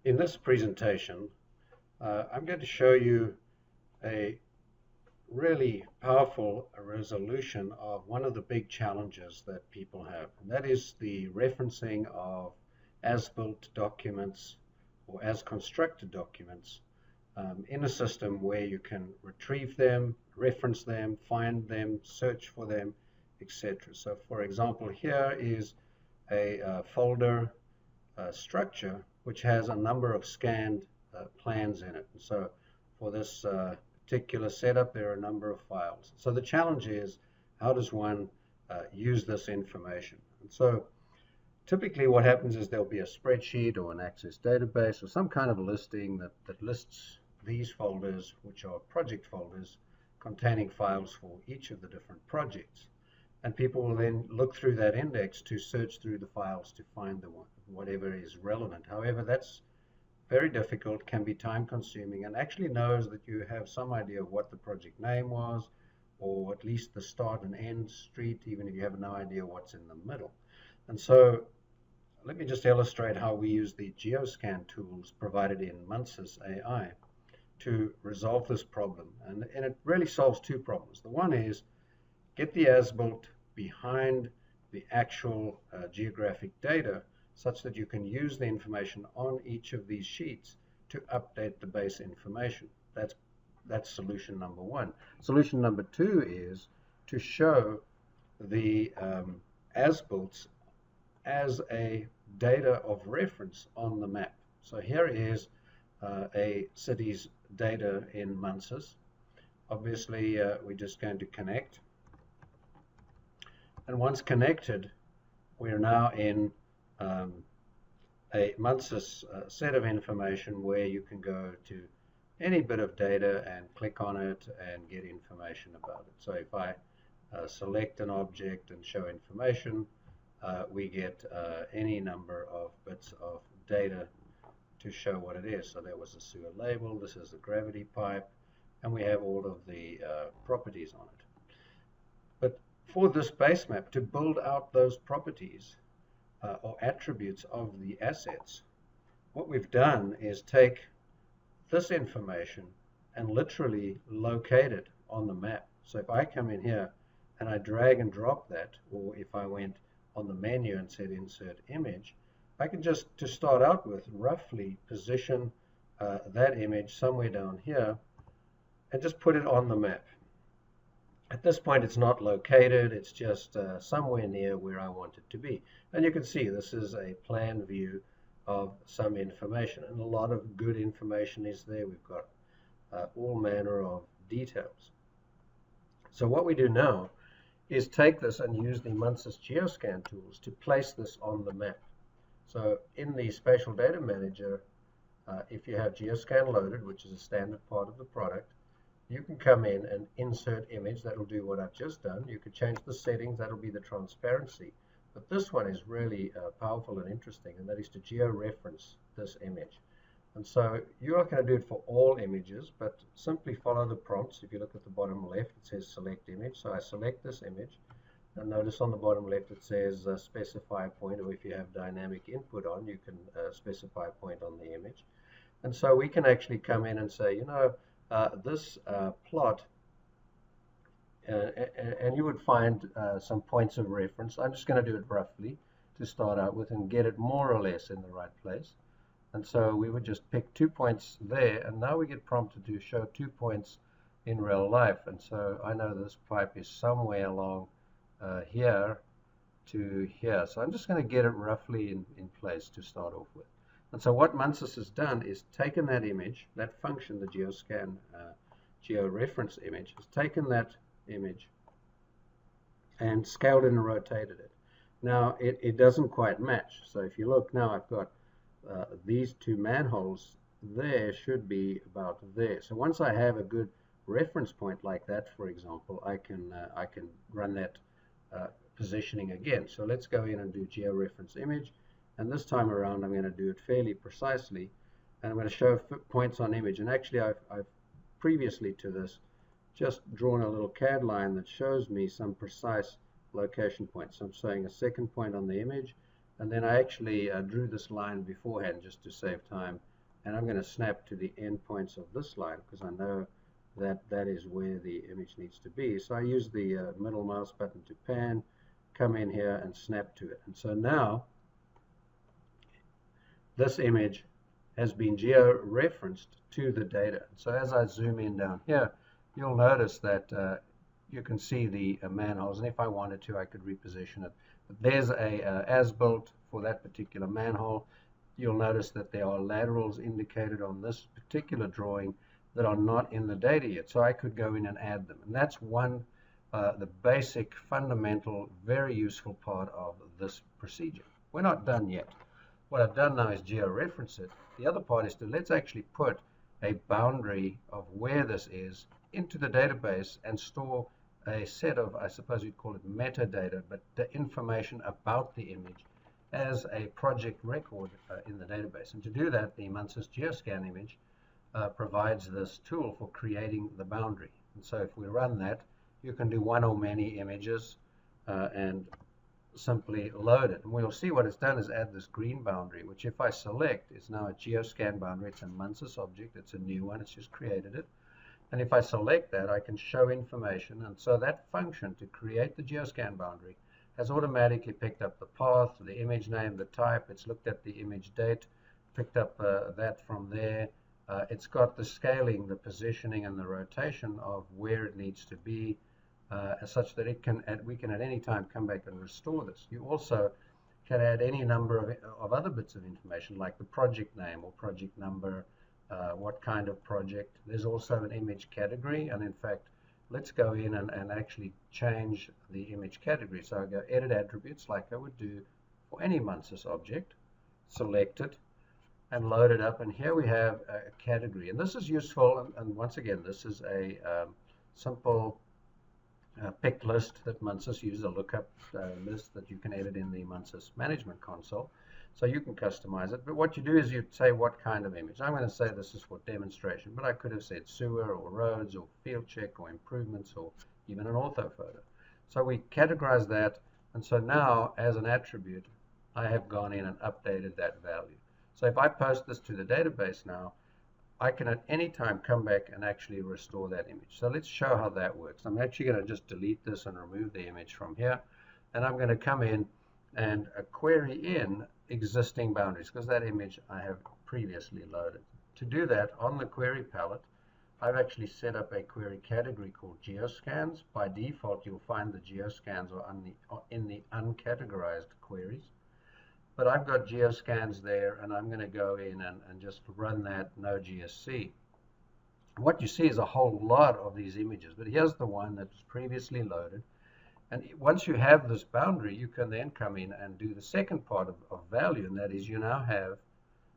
In this presentation, I'm going to show you a really powerful resolution of one of the big challenges that people have, and that is the referencing of as-built documents or as-constructed documents in a system where you can retrieve them, reference them, find them, search for them, etc. So for example, here is a folder structure which has a number of scanned plans in it. And so for this particular setup, there are a number of files. So the challenge is, how does one use this information? And so typically what happens is there'll be a spreadsheet or an Access database or some kind of listing that lists these folders, which are project folders containing files for each of the different projects. And people will then look through that index to search through the files to find whatever is relevant. However, that's very difficult, can be time consuming, and actually knows that you have some idea of what the project name was, or at least the start and end street, even if you have no idea what's in the middle. And so let me just illustrate how we use the Geoscan tools provided in Munsys AI to resolve this problem. And it really solves two problems. The one is get the as-built behind the actual geographic data such that you can use the information on each of these sheets to update the base information. That's solution number one. Solution number two is to show the as-built as a data of reference on the map. So here is a city's data in Munsys. Obviously, we're just going to connect. And once connected, we are now in a Munsys set of information where you can go to any bit of data and click on it and get information about it. So if I select an object and show information, we get any number of bits of data to show what it is. So there was a sewer label, this is a gravity pipe, and we have all of the properties on it. But for this base map, to build out those properties or attributes of the assets, what we've done is take this information and literally locate it on the map. So if I come in here and I drag and drop that, or if I went on the menu and said Insert Image, I can just, to start out with, roughly position that image somewhere down here and just put it on the map. At this point, it's not located, it's just somewhere near where I want it to be. And you can see this is a plan view of some information, and a lot of good information is there. We've got all manner of details. So what we do now is take this and use the Munsys Geoscan tools to place this on the map. So in the Spatial Data Manager, if you have Geoscan loaded, which is a standard part of the product, you can come in and insert image. That will do what I've just done. You could change the settings. That will be the transparency. But this one is really powerful and interesting, and that is to georeference this image. And so you're not going to do it for all images, but simply follow the prompts. If you look at the bottom left, it says select image. So I select this image, and notice on the bottom left it says specify a point, or if you have dynamic input on, you can specify a point on the image. And so we can actually come in and say, you know, this plot, and you would find some points of reference. I'm just going to do it roughly to start out with and get it more or less in the right place. And so we would just pick 2 points there, and now we get prompted to show 2 points in real life. And so I know this pipe is somewhere along here to here. So I'm just going to get it roughly in place to start off with. And so what Munsys has done is taken that image, that function, the Geoscan Georeference Image, has taken that image and scaled it and rotated it. Now it doesn't quite match. So if you look now, I've got these two manholes there should be about there. So once I have a good reference point like that, for example, I can run that positioning again. So let's go in and do Georeference Image. And this time around, I'm going to do it fairly precisely. And I'm going to show points on image. And actually, I've previously to this just drawn a little CAD line that shows me some precise location points. So I'm showing a second point on the image. And then I actually drew this line beforehand just to save time and I'm going to snap to the endpoints of this line because I know that that is where the image needs to be. So I use the middle mouse button to pan, come in here and snap to it. And so now this image has been georeferenced to the data. So as I zoom in down here, you'll notice that you can see the manholes, and if I wanted to, I could reposition it. But there's a as-built for that particular manhole. You'll notice that there are laterals indicated on this particular drawing that are not in the data yet. So I could go in and add them. And that's the basic, fundamental, very useful part of this procedure. We're not done yet. What I've done now is georeference it. The other part is to let's actually put a boundary of where this is into the database and store a set of, I suppose you'd call it metadata, but the information about the image as a project record in the database. And to do that, the Munsys Geoscan Image provides this tool for creating the boundary. And so if we run that, you can do one or many images and simply load it. And we'll see what it's done is add this green boundary, which if I select is now a Geoscan boundary. It's a Munsys object. It's a new one. It's just created it. And if I select that, I can show information. And so that function to create the Geoscan boundary has automatically picked up the path, the image name, the type. It's looked at the image date, picked up that from there. It's got the scaling, the positioning, and the rotation of where it needs to be, such that we can at any time come back and restore this. You also can add any number of other bits of information, like the project name or project number, what kind of project. There's also an image category, and in fact, let's go in and actually change the image category. So I go edit attributes like I would do for any Munsys object, select it, and load it up, and here we have a category. And this is useful, and once again, this is a simple pick list that Munsys uses, a lookup list that you can edit in the Munsys Management Console. So you can customize it, but what you do is you say what kind of image. I'm going to say this is for demonstration, but I could have said sewer or roads or field check or improvements or even an orthophoto. So we categorize that, and so now as an attribute, I have gone in and updated that value. So if I post this to the database now, I can at any time come back and actually restore that image. So let's show how that works. I'm actually going to just delete this and remove the image from here, and I'm going to come in and query in existing boundaries because that image I have previously loaded. To do that, on the query palette, I've actually set up a query category called Geoscans. By default, you'll find the Geoscans are in the uncategorized queries. But I've got Geoscans there, and I'm going to go in and just run that no GSC. What you see is a whole lot of these images, but here's the one that was previously loaded. And once you have this boundary, you can then come in and do the second part of value, and that is you now have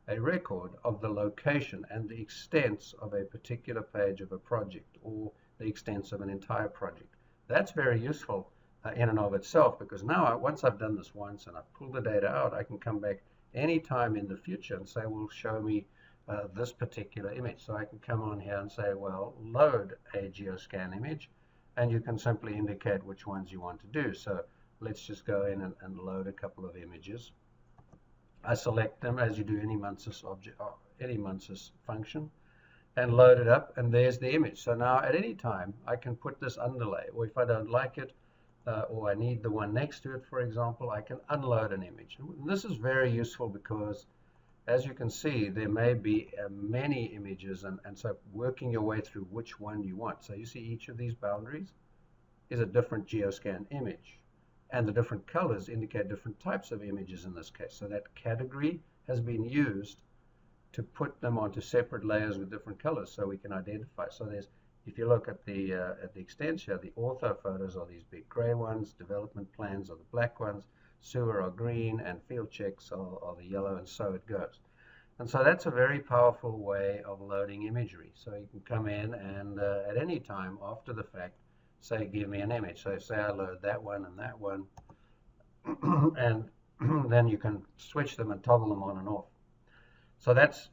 a record of the location and the extents of a particular page of a project or the extents of an entire project. That's very useful in and of itself, because now once I've done this once and I've pulled the data out, I can come back anytime in the future and say, well, show me this particular image. So I can come on here and say, well, load a Geoscan image, and you can simply indicate which ones you want to do. So let's just go in and load a couple of images. I select them as you do any Munsys object, or any Munsys function, and load it up, and there's the image. So now at any time I can put this underlay, or if I don't like it, or I need the one next to it, for example, I can unload an image. And this is very useful because, as you can see, there may be many images, and so working your way through which one you want. So you see each of these boundaries is a different Geoscan image, and the different colors indicate different types of images in this case. So that category has been used to put them onto separate layers with different colors so we can identify. So there's, if you look at the extents here, the ortho photos are these big gray ones, development plans are the black ones, sewer are green, and field checks are the yellow, and so it goes. And so that's a very powerful way of loading imagery. So you can come in and at any time after the fact, say, give me an image. So say I load that one and that one, and then you can switch them and toggle them on and off. So that's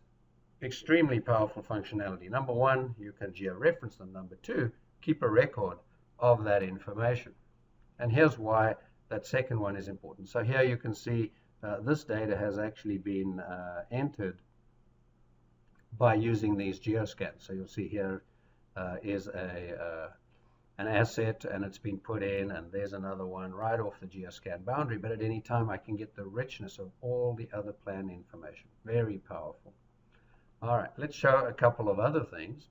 extremely powerful functionality. Number one, you can georeference them. Number two, keep a record of that information. And here's why that second one is important. So here you can see this data has actually been entered by using these geoscans. So you'll see here is an asset, and it's been put in, and there's another one right off the Geoscan boundary, but at any time I can get the richness of all the other plan information. Very powerful. All right, let's show a couple of other things.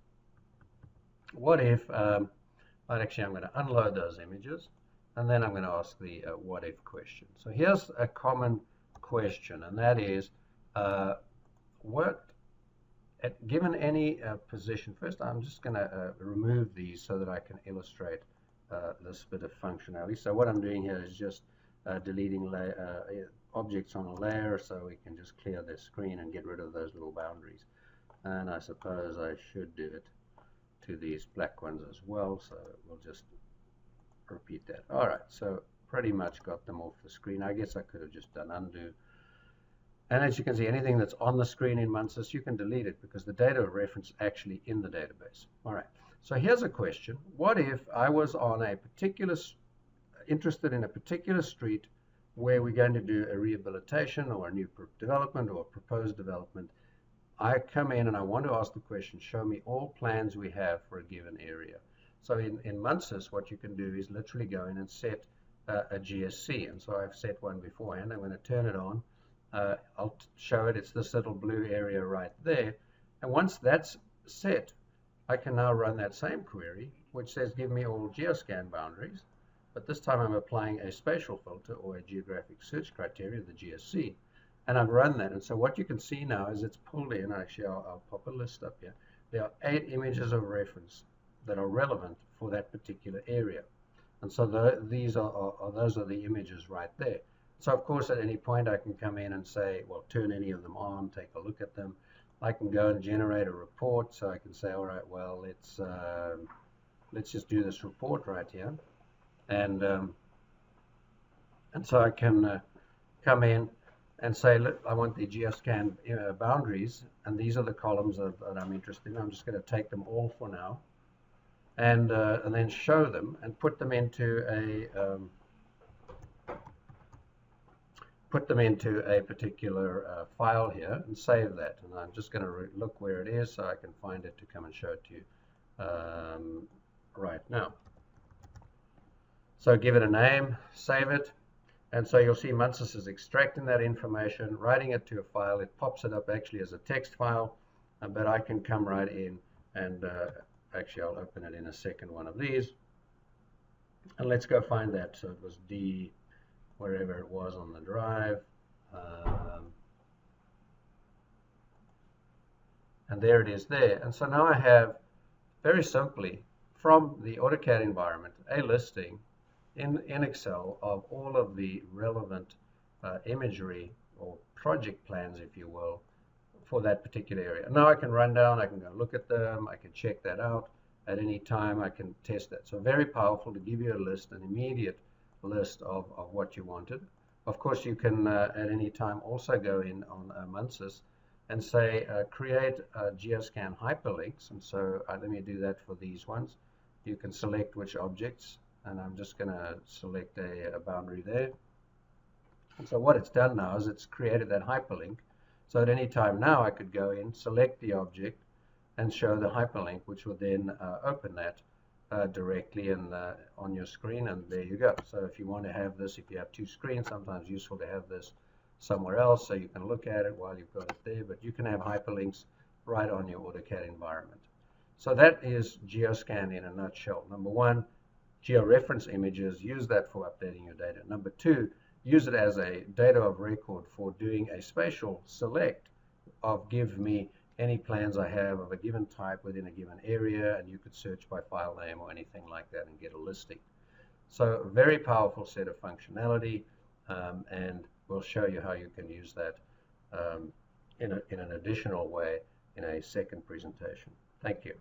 What if, actually I'm going to unload those images, and then I'm going to ask the what if question. So here's a common question, and that is, given any position, first I'm just going to remove these so that I can illustrate this bit of functionality. So what I'm doing here is just deleting objects on a layer, so we can just clear this screen and get rid of those little boundaries. And I suppose I should do it to these black ones as well, so we'll just repeat that. All right, so pretty much got them off the screen. I guess I could have just done undo. And as you can see, anything that's on the screen in Munsys, you can delete it because the data of reference is actually in the database. All right, so here's a question. What if I was on a particular, interested in a particular street where we're going to do a rehabilitation or a new development or a proposed development? I come in and I want to ask the question, show me all plans we have for a given area. So in Munsys, what you can do is literally go in and set a GSC. And so I've set one beforehand. I'm going to turn it on. I'll show it. It's this little blue area right there. And once that's set, I can now run that same query, which says give me all geoscan boundaries. But this time I'm applying a spatial filter or a geographic search criteria, the GSC. And I've run that. And so what you can see now is it's pulled in. Actually, I'll pop a list up here. There are 8 images of reference that are relevant for that particular area. And so those are the images right there. So of course at any point I can come in and say, well, turn any of them on, take a look at them. I can go and generate a report, so I can say, all right, well, let's just do this report right here. And so I can come in and say, look, I want the geoscan boundaries, and these are the columns that I'm interested in. I'm just going to take them all for now, and then show them and put them into a particular file here and save that. And I'm just going to look where it is so I can find it to come and show it to you right now. So give it a name, save it, and so you'll see Munsys is extracting that information, writing it to a file. It pops it up actually as a text file, but I can come right in and actually I'll open it in a second, one of these, and let's go find that. So it was D, wherever it was on the drive, and there it is there. And so now I have, very simply, from the AutoCAD environment, a listing in Excel of all of the relevant imagery or project plans, if you will, for that particular area. Now I can run down, I can go look at them, I can check that out at any time, I can test that. So very powerful to give you a list, an immediate list of what you wanted. Of course, you can at any time also go in on Munsys and say create geoscan hyperlinks. And so let me do that for these ones. You can select which objects, and I'm just going to select a boundary there. And so what it's done now is it's created that hyperlink. So at any time now I could go in, select the object, and show the hyperlink, which will then open that directly on your screen, and there you go. So if you want to have this, if you have 2 screens, sometimes useful to have this somewhere else so you can look at it while you've got it there, but you can have hyperlinks right on your AutoCAD environment. So that is Geoscan in a nutshell. Number 1, georeference images, use that for updating your data. Number 2, use it as a data of record for doing a spatial select of give me any plans I have of a given type within a given area, and you could search by file name or anything like that and get a listing. So a very powerful set of functionality, and we'll show you how you can use that in an additional way in a second presentation. Thank you.